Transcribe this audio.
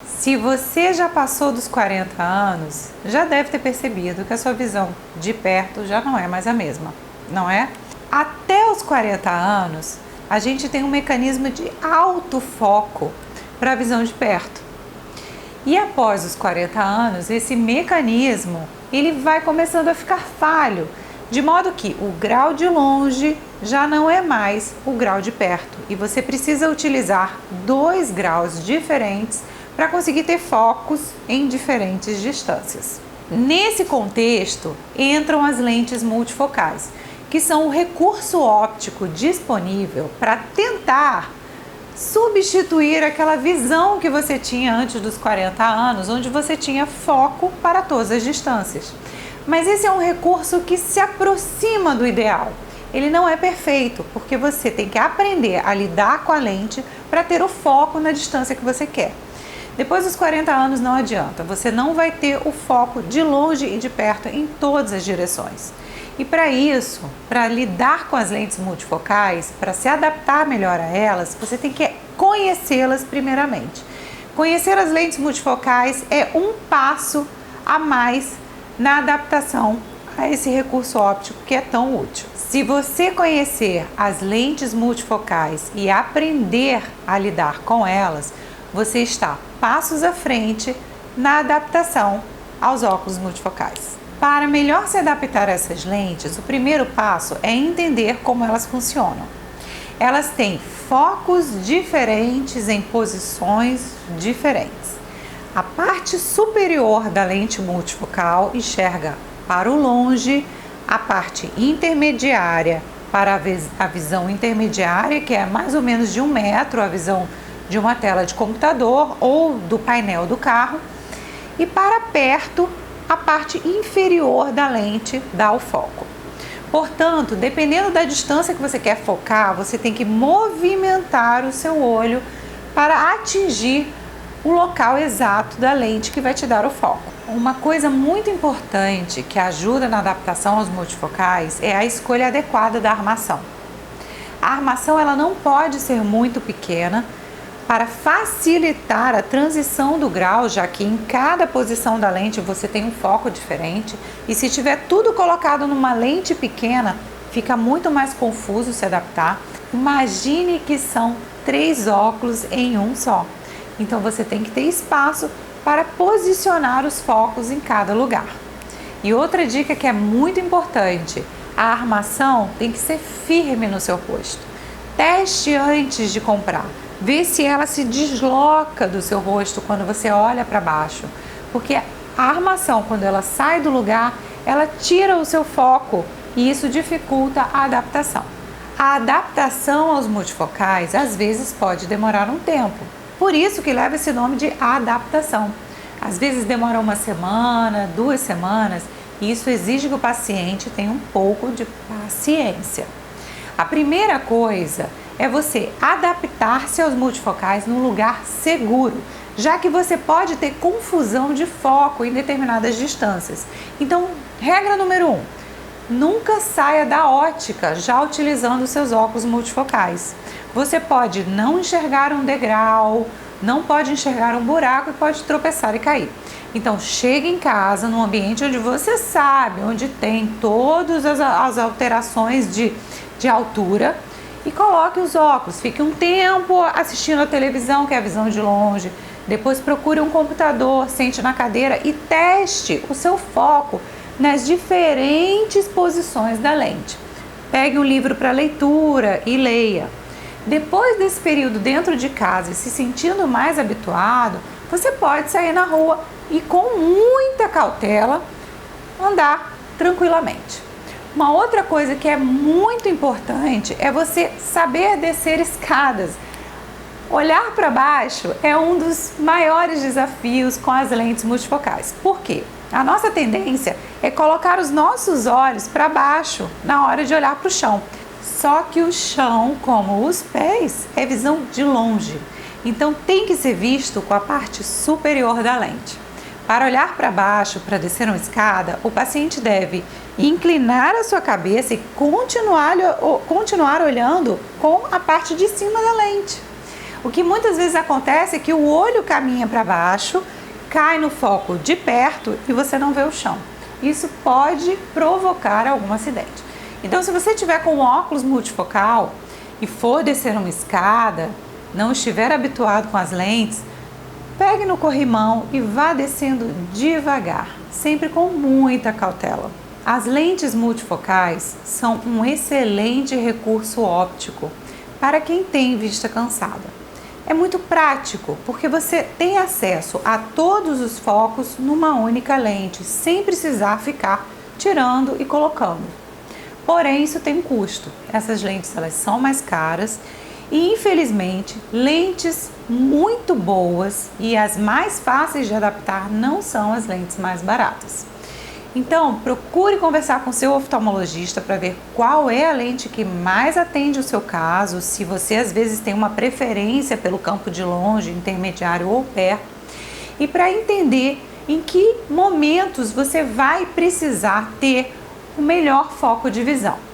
Se você já passou dos 40 anos, já deve ter percebido que a sua visão de perto já não é mais a mesma, não é? Até os 40 anos, a gente tem um mecanismo de autofoco para a visão de perto. E após os 40 anos, esse mecanismo ele vai começando a ficar falho, de modo que o grau de longe já não é mais o grau de perto. E você precisa utilizar 2 graus diferentes para conseguir ter focos em diferentes distâncias. Nesse contexto, entram as lentes multifocais, que são o recurso óptico disponível para tentar substituir aquela visão que você tinha antes dos 40 anos, onde você tinha foco para todas as distâncias. Mas esse é um recurso que se aproxima do ideal. Ele não é perfeito, porque você tem que aprender a lidar com a lente para ter o foco na distância que você quer. Depois dos 40 anos não adianta, você não vai ter o foco de longe e de perto em todas as direções. E para isso, para lidar com as lentes multifocais, para se adaptar melhor a elas, você tem que conhecê-las primeiramente. Conhecer as lentes multifocais é um passo a mais na adaptação a esse recurso óptico que é tão útil. Se você conhecer as lentes multifocais e aprender a lidar com elas, você está passos à frente na adaptação aos óculos multifocais. Para melhor se adaptar a essas lentes, o primeiro passo é entender como elas funcionam. Elas têm focos diferentes em posições diferentes. A parte superior da lente multifocal enxerga para o longe, a parte intermediária para a visão intermediária, que é mais ou menos de 1 metro, a visão de uma tela de computador ou do painel do carro, e para perto, a parte inferior da lente dá o foco. Portanto, dependendo da distância que você quer focar, você tem que movimentar o seu olho para atingir o local exato da lente que vai te dar o foco. Uma coisa muito importante que ajuda na adaptação aos multifocais é a escolha adequada da armação. A armação ela não pode ser muito pequena para facilitar a transição do grau, já que em cada posição da lente você tem um foco diferente, e se tiver tudo colocado numa lente pequena, fica muito mais confuso se adaptar. Imagine que são 3 óculos em um só. Então você tem que ter espaço para posicionar os focos em cada lugar. E outra dica que é muito importante, a armação tem que ser firme no seu rosto. Teste antes de comprar. Vê se ela se desloca do seu rosto quando você olha para baixo, porque a armação, quando ela sai do lugar, ela tira o seu foco e isso dificulta a adaptação. A adaptação aos multifocais às vezes pode demorar um tempo, por isso que leva esse nome de adaptação. Às vezes demora 1 semana, 2 semanas, e isso exige que o paciente tenha um pouco de paciência. A primeira coisa é você adaptar-se aos multifocais num lugar seguro, já que você pode ter confusão de foco em determinadas distâncias. Então, regra número 1, nunca saia da ótica já utilizando seus óculos multifocais. Você pode não enxergar um degrau, não pode enxergar um buraco e pode tropeçar e cair. Então, chegue em casa, num ambiente onde você sabe, onde tem todas as alterações de altura, e coloque os óculos. Fique um tempo assistindo a televisão, que é a visão de longe. Depois procure um computador, sente na cadeira e teste o seu foco nas diferentes posições da lente. Pegue um livro para leitura e leia. Depois desse período dentro de casa e se sentindo mais habituado, você pode sair na rua e com muita cautela andar tranquilamente. Uma outra coisa que é muito importante é você saber descer escadas. Olhar para baixo é um dos maiores desafios com as lentes multifocais. Por quê? A nossa tendência é colocar os nossos olhos para baixo na hora de olhar para o chão. Só que o chão, como os pés, é visão de longe. Então tem que ser visto com a parte superior da lente. Para olhar para baixo, para descer uma escada, o paciente deve inclinar a sua cabeça e continuar olhando com a parte de cima da lente. O que muitas vezes acontece é que o olho caminha para baixo, cai no foco de perto e você não vê o chão. Isso pode provocar algum acidente. Então, se você tiver com óculos multifocal e for descer uma escada, não estiver habituado com as lentes, pegue no corrimão e vá descendo devagar, sempre com muita cautela. As lentes multifocais são um excelente recurso óptico para quem tem vista cansada. É muito prático porque você tem acesso a todos os focos numa única lente, sem precisar ficar tirando e colocando. Porém, isso tem um custo. Essas lentes elas são mais caras e, infelizmente, lentes muito boas e as mais fáceis de adaptar não são as lentes mais baratas. Então, procure conversar com seu oftalmologista para ver qual é a lente que mais atende o seu caso, se você às vezes tem uma preferência pelo campo de longe, intermediário ou perto, e para entender em que momentos você vai precisar ter o melhor foco de visão.